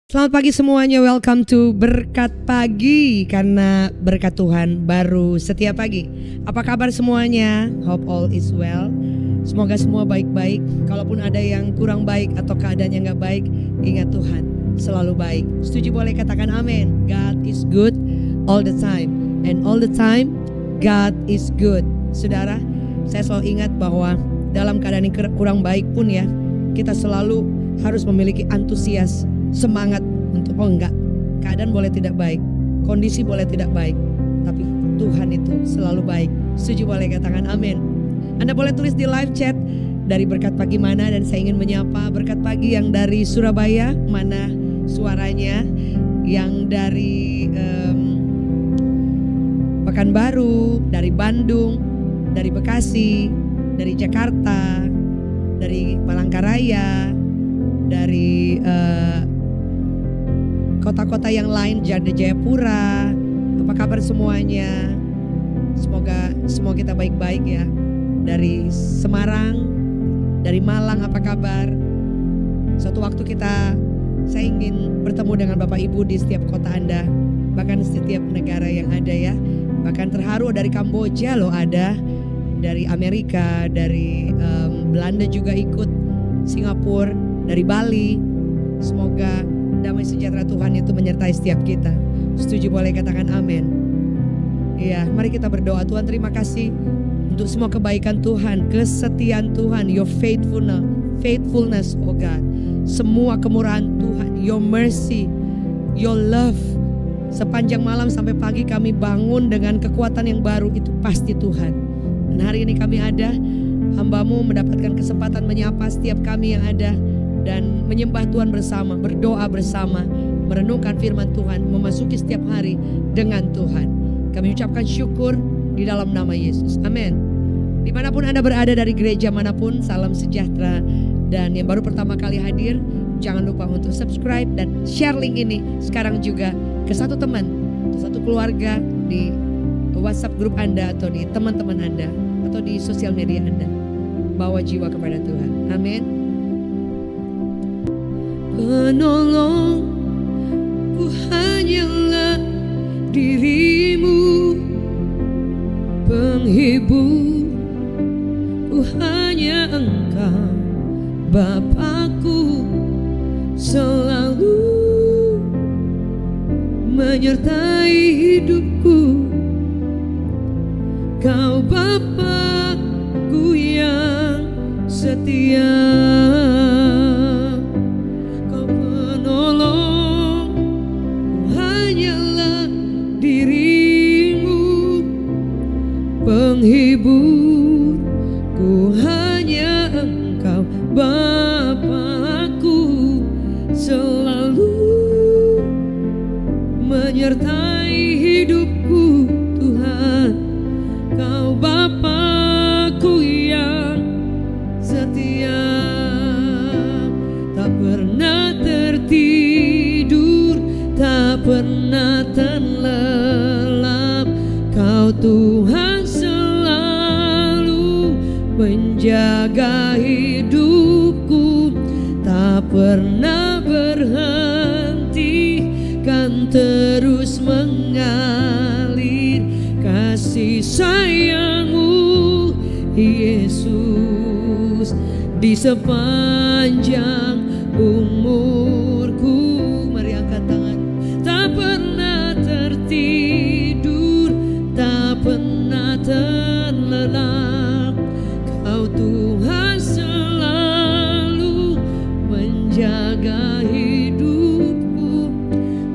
Selamat pagi semuanya, welcome to Berkat Pagi. Karena berkat Tuhan baru setiap pagi. Apa kabar semuanya? Hope all is well. Semoga semua baik-baik. Kalaupun ada yang kurang baik atau keadaannya gak baik, ingat Tuhan selalu baik. Setuju boleh katakan amin. God is good all the time. And all the time God is good. Saudara, saya selalu ingat bahwa dalam keadaan yang kurang baik pun ya, kita selalu harus memiliki antusias, semangat untuk keadaan boleh tidak baik, kondisi boleh tidak baik, tapi Tuhan itu selalu baik. Setuju boleh katakan amin. Anda boleh tulis di live chat dari Berkat Pagi mana, dan saya ingin menyapa Berkat Pagi yang dari Surabaya, mana suaranya, yang dari Pekanbaru, dari Bandung, dari Bekasi, dari Jakarta, dari Palangkaraya, dari kota-kota yang lain, Jayapura. Apa kabar semuanya? Semoga semua kita baik-baik ya. Dari Semarang, dari Malang, apa kabar? Suatu waktu saya ingin bertemu dengan Bapak Ibu di setiap kota Anda, bahkan setiap negara yang ada ya. Bahkan terharu dari Kamboja loh ada, dari Amerika, dari Belanda juga ikut, Singapura, dari Bali. Semoga damai sejahtera Tuhan itu menyertai setiap kita. Setuju boleh katakan amin. Iya, mari kita berdoa. Tuhan, terima kasih untuk semua kebaikan Tuhan, kesetiaan Tuhan, your faithfulness, oh God. Semua kemurahan Tuhan, your mercy, your love. Sepanjang malam sampai pagi kami bangun dengan kekuatan yang baru, itu pasti Tuhan. Dan hari ini kami ada, hamba-Mu mendapatkan kesempatan menyapa setiap kami yang ada, dan menyembah Tuhan bersama, berdoa bersama, merenungkan firman Tuhan, memasuki setiap hari dengan Tuhan. Kami ucapkan syukur di dalam nama Yesus. Amin. Dimanapun Anda berada, dari gereja manapun, salam sejahtera. Dan yang baru pertama kali hadir, jangan lupa untuk subscribe dan share link ini sekarang juga ke satu teman, ke satu keluarga, di WhatsApp grup Anda, atau di teman-teman Anda, atau di sosial media Anda. Bawa jiwa kepada Tuhan. Amin. Penolongku hanyalah dirimu, penghiburku hanya Engkau, Bapakku selalu menyertai hidupku. Kau Bapakku yang setia. Penghiburku hanya Engkau, Bapakku selalu menyertai hidupku. Tuhan, Kau Bapakku yang setia, tak pernah tertidur, tak pernah terlelap. Kau Tuhan menjaga hidupku, tak pernah berhenti, kan terus mengalir kasih sayang-Mu, Yesus, di sepanjang umurku. Mari angkat tangan. Tak pernah tertidur, tak pernah terlelap. Tuhan selalu menjaga hidupku,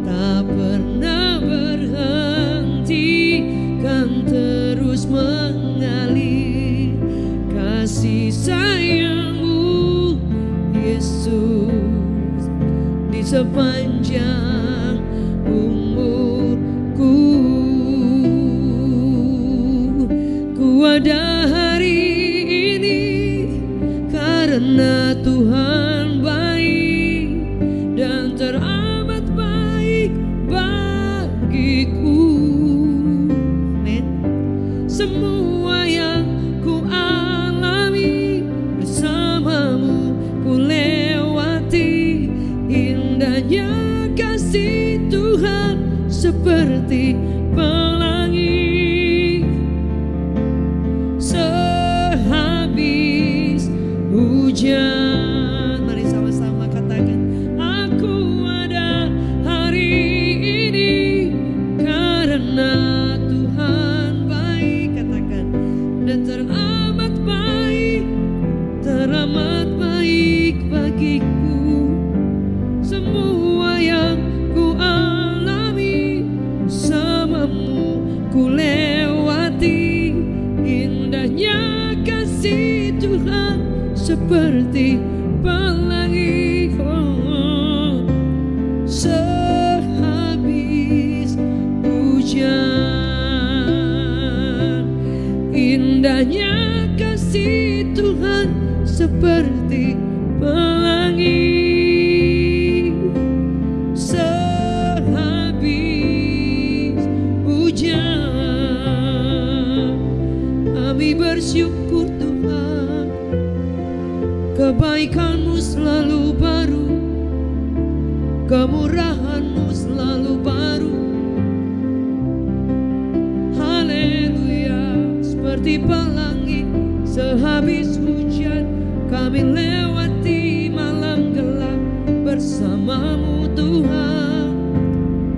tak pernah berhenti, kan terus mengalir kasih sayang-Mu, Yesus, di sepanjang umurku. Ku ada hari karena Tuhan baik dan teramat baik bagiku. Amen. Semua yang ku alami bersama-Mu ku lewati, indahnya seperti pelangi. Sehabis hujan, mari sama-sama katakan, aku ada hari ini karena Tuhan baik. Katakan, dan teramat baik bagiku. Semua yang ku alami, bersamamu ku lewati. Indahnya kasih Tuhan seperti pelangi. Oh, sehabis hujan, indahnya kasih Tuhan seperti pelangi. Sehabis hujan, kami bersyukur Tuhan, kebaikan-Mu selalu baru, kemurahan-Mu selalu baru. Haleluya, seperti pelangi sehabis hujan, kami lewati malam gelap bersama-Mu Tuhan.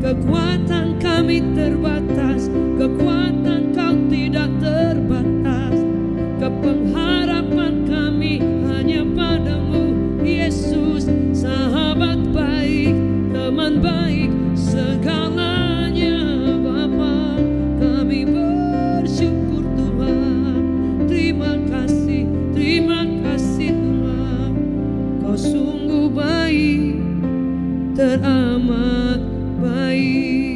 Kekuatan kami terbatas, kekuatan Kau tidak terbatas. Kepengharapan kami hanya padamu, Yesus, sahabat baik, teman baik, segalanya Bapa. Kami bersyukur Tuhan, terima kasih Tuhan. Kau sungguh baik, teramat baik.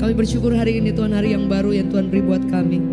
Kami bersyukur hari ini Tuhan, hari yang baru yang Tuhan beri buat kami.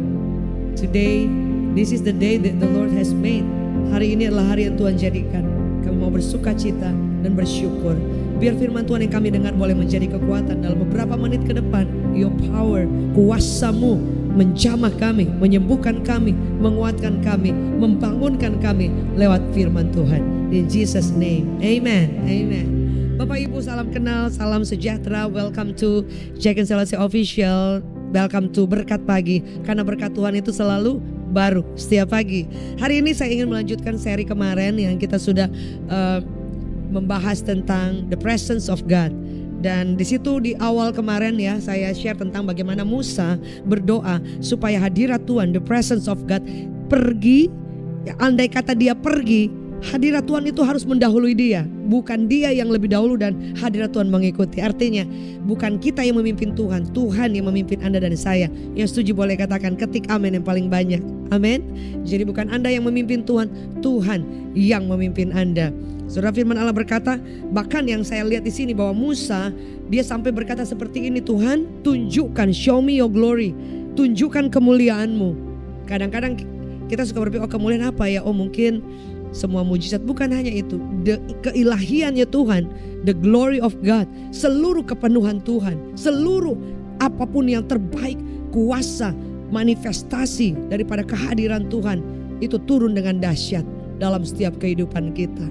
Today, this is the day that the Lord has made. Hari ini adalah hari yang Tuhan jadikan. Kami mau bersuka cita dan bersyukur. Biar firman Tuhan yang kami dengar boleh menjadi kekuatan dalam beberapa menit ke depan. Your power, kuasa-Mu menjamah kami, menyembuhkan kami, menguatkan kami, membangunkan kami lewat firman Tuhan. In Jesus name, amen, amen. Bapak Ibu, salam kenal, salam sejahtera. Welcome to Jack and Selassie Official. Welcome to Berkat Pagi. Karena berkat Tuhan itu selalu baru setiap pagi. Hari ini saya ingin melanjutkan seri kemarin yang kita sudah membahas tentang the presence of God. Dan di situ di awal kemarin ya saya share tentang bagaimana Musa berdoa supaya hadirat Tuhan, the presence of God pergi. Ya, andai kata dia pergi, hadirat Tuhan itu harus mendahului dia. Bukan dia yang lebih dahulu dan hadirat Tuhan mengikuti. Artinya bukan kita yang memimpin Tuhan, Tuhan yang memimpin Anda dan saya. Yang setuju boleh katakan ketik amin yang paling banyak. Amin. Jadi bukan Anda yang memimpin Tuhan, Tuhan yang memimpin Anda. Saudara, firman Allah berkata, bahkan yang saya lihat di sini bahwa Musa dia sampai berkata seperti ini, Tuhan tunjukkan, show me your glory, tunjukkan kemuliaan-Mu. Kadang-kadang kita suka berpikir, oh kemuliaan apa ya? Oh mungkin semua mujizat. Bukan hanya itu, keilahiannya Tuhan, the glory of God, seluruh kepenuhan Tuhan, seluruh apapun yang terbaik, kuasa, manifestasi daripada kehadiran Tuhan itu turun dengan dahsyat dalam setiap kehidupan kita.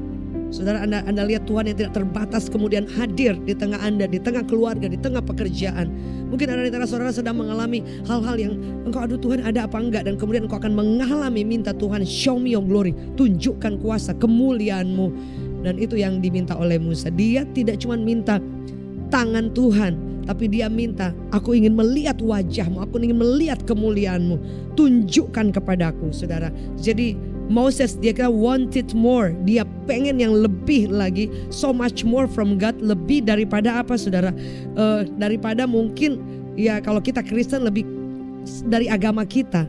Saudara, Anda lihat Tuhan yang tidak terbatas kemudian hadir di tengah Anda, di tengah keluarga, di tengah pekerjaan. Mungkin ada di antara saudara sedang mengalami hal-hal yang engkau, aduh Tuhan ada apa enggak, dan kemudian engkau akan mengalami minta Tuhan, show me your glory, tunjukkan kuasa kemuliaan-Mu. Dan itu yang diminta oleh Musa. Dia tidak cuma minta tangan Tuhan, tapi dia minta, aku ingin melihat wajah-Mu, aku ingin melihat kemuliaan-Mu, tunjukkan kepadaku. Saudara, jadi Moses dia kata wanted more, dia pengen yang lebih lagi, so much more from God, lebih daripada apa saudara? Daripada mungkin ya kalau kita Kristen lebih dari agama kita,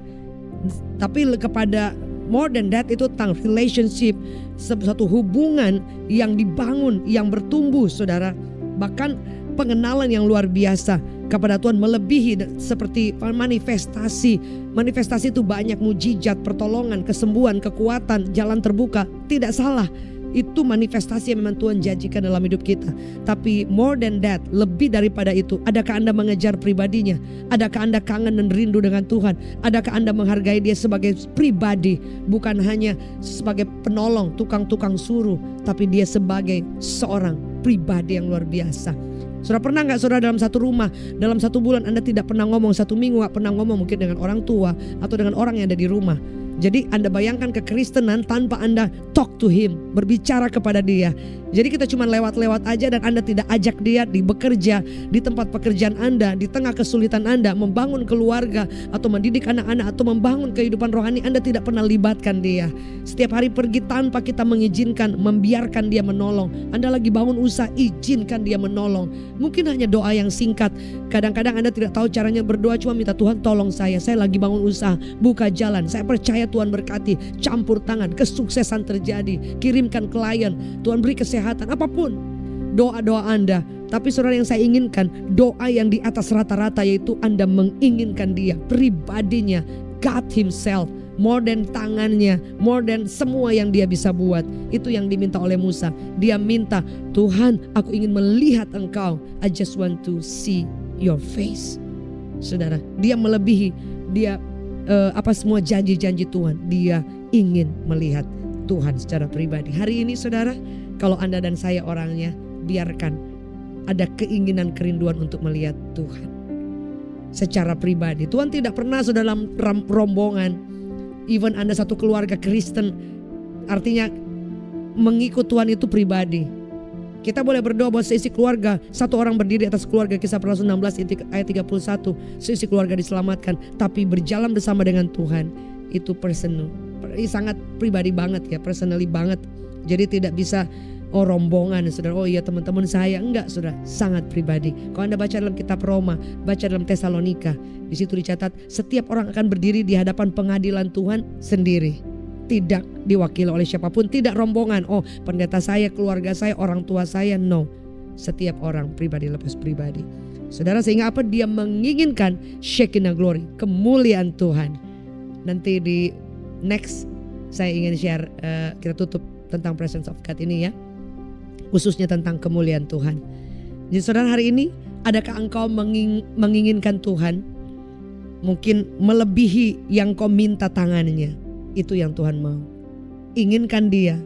tapi kepada more than that itu tentang relationship, satu hubungan yang dibangun, yang bertumbuh saudara, bahkan pengenalan yang luar biasa kepada Tuhan melebihi seperti manifestasi. Manifestasi itu banyak, mujizat, pertolongan, kesembuhan, kekuatan, jalan terbuka. Tidak salah, itu manifestasi yang memang Tuhan janjikan dalam hidup kita. Tapi more than that, lebih daripada itu, adakah Anda mengejar pribadinya? Adakah Anda kangen dan rindu dengan Tuhan? Adakah Anda menghargai dia sebagai pribadi, bukan hanya sebagai penolong, tukang-tukang suruh, tapi dia sebagai seorang pribadi yang luar biasa. Saudara pernah gak saudara dalam satu rumah, dalam satu bulan Anda tidak pernah ngomong, satu minggu gak pernah ngomong mungkin dengan orang tua atau dengan orang yang ada di rumah. Jadi Anda bayangkan kekristenan tanpa Anda talk to him, berbicara kepada dia. Jadi kita cuma lewat-lewat aja dan Anda tidak ajak dia di bekerja, di tempat pekerjaan Anda, di tengah kesulitan Anda, membangun keluarga atau mendidik anak-anak atau membangun kehidupan rohani, Anda tidak pernah libatkan dia. Setiap hari pergi tanpa kita mengizinkan, membiarkan dia menolong. Anda lagi bangun usaha, izinkan dia menolong. Mungkin hanya doa yang singkat. Kadang-kadang Anda tidak tahu caranya berdoa, cuma minta Tuhan tolong saya lagi bangun usaha, buka jalan, saya percaya Tuhan berkati, campur tangan, kesuksesan terjadi, kirimkan klien, Tuhan beri kesehatan, apapun doa-doa Anda. Tapi saudara, yang saya inginkan doa yang di atas rata-rata, yaitu Anda menginginkan dia, pribadinya, God himself, more than tangannya, more than semua yang dia bisa buat. Itu yang diminta oleh Musa. Dia minta, Tuhan aku ingin melihat engkau, I just want to see your face. Saudara, dia melebihi, dia semua janji-janji Tuhan. Dia ingin melihat Tuhan secara pribadi. Hari ini saudara, kalau Anda dan saya orangnya, biarkan ada keinginan, kerinduan untuk melihat Tuhan secara pribadi. Tuhan tidak pernah saudara dalam rombongan, even Anda satu keluarga Kristen, artinya mengikut Tuhan itu pribadi. Kita boleh berdoa buat seisi keluarga, satu orang berdiri atas keluarga, Kisah Para Rasul 16 ayat 31, seisi keluarga diselamatkan. Tapi berjalan bersama dengan Tuhan itu personal, sangat pribadi banget ya, personally banget. Jadi tidak bisa rombongan saudara, oh iya teman-teman saya, enggak saudara, sangat pribadi. Kalau Anda baca dalam kitab Roma, baca dalam Tesalonika, di situ dicatat setiap orang akan berdiri di hadapan pengadilan Tuhan sendiri. Tidak diwakili oleh siapapun, tidak rombongan. Oh pendeta saya, keluarga saya, orang tua saya, no. Setiap orang pribadi lepas pribadi. Saudara, sehingga apa? Dia menginginkan Shekinah glory, kemuliaan Tuhan. Nanti di next saya ingin share, kita tutup tentang presence of God ini ya, khususnya tentang kemuliaan Tuhan. Jadi saudara, hari ini adakah engkau menginginkan Tuhan mungkin melebihi yang kau minta tangannya? Itu yang Tuhan mau. Inginkan dia,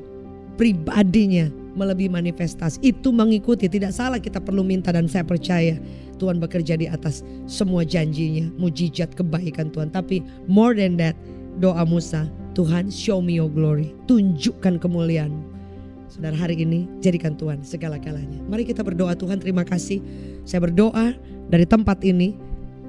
pribadinya melebihi manifestasi. Itu mengikuti, tidak salah kita perlu minta, dan saya percaya Tuhan bekerja di atas semua janjinya, mujizat kebaikan Tuhan. Tapi more than that, doa Musa, Tuhan show me your glory, tunjukkan kemuliaan. Saudara, hari ini jadikan Tuhan segala-galanya. Mari kita berdoa. Tuhan terima kasih, saya berdoa dari tempat ini,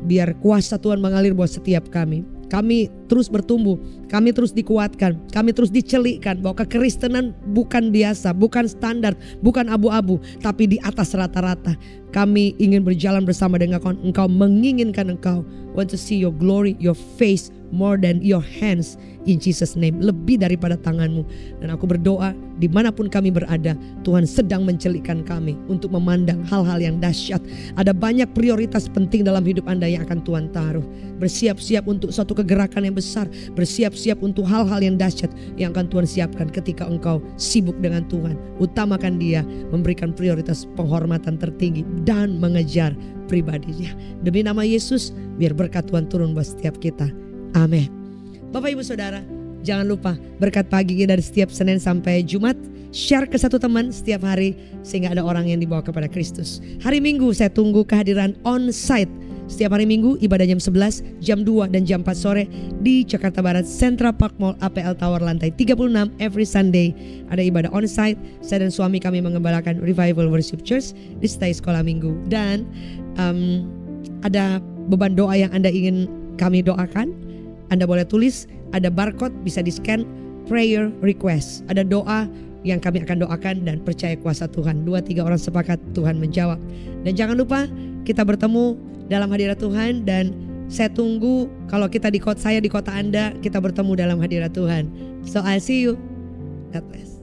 biar kuasa Tuhan mengalir buat setiap kami. Kami terus bertumbuh, kami terus dikuatkan, kami terus dicelikkan bahwa kekristenan bukan biasa, bukan standar, bukan abu-abu, tapi di atas rata-rata. Kami ingin berjalan bersama dengan Engkau, menginginkan Engkau, want to see your glory, your face more than your hands, in Jesus name, lebih daripada tanganmu. Dan aku berdoa dimanapun kami berada, Tuhan sedang mencelikkan kami untuk memandang hal-hal yang dahsyat. Ada banyak prioritas penting dalam hidup Anda yang akan Tuhan taruh. Bersiap-siap untuk suatu kegerakan yang besar, bersiap-siap untuk hal-hal yang dahsyat yang akan Tuhan siapkan ketika engkau sibuk dengan Tuhan. Utamakan dia, memberikan prioritas penghormatan tertinggi dan mengejar pribadinya. Demi nama Yesus, biar berkat Tuhan turun buat setiap kita. Amin. Bapak Ibu Saudara, jangan lupa berkat pagi dari setiap Senin sampai Jumat, share ke satu teman setiap hari sehingga ada orang yang dibawa kepada Kristus. Hari Minggu saya tunggu kehadiran on-site. Setiap hari Minggu ibadah jam 11, jam 2 dan jam 4 sore di Jakarta Barat, Central Park Mall APL Tower lantai 36. Every Sunday ada ibadah on-site. Saya dan suami kami mengembalakan Revival Worship Church di Setai Sekolah Minggu. Dan ada beban doa yang Anda ingin kami doakan, Anda boleh tulis, ada barcode bisa di scan, prayer request. Ada doa yang kami akan doakan dan percaya kuasa Tuhan. 2-3 orang sepakat, Tuhan menjawab. Dan jangan lupa kita bertemu dalam hadirat Tuhan, dan saya tunggu kalau kita di kota, saya di kota Anda, kita bertemu dalam hadirat Tuhan. So I see you. God bless.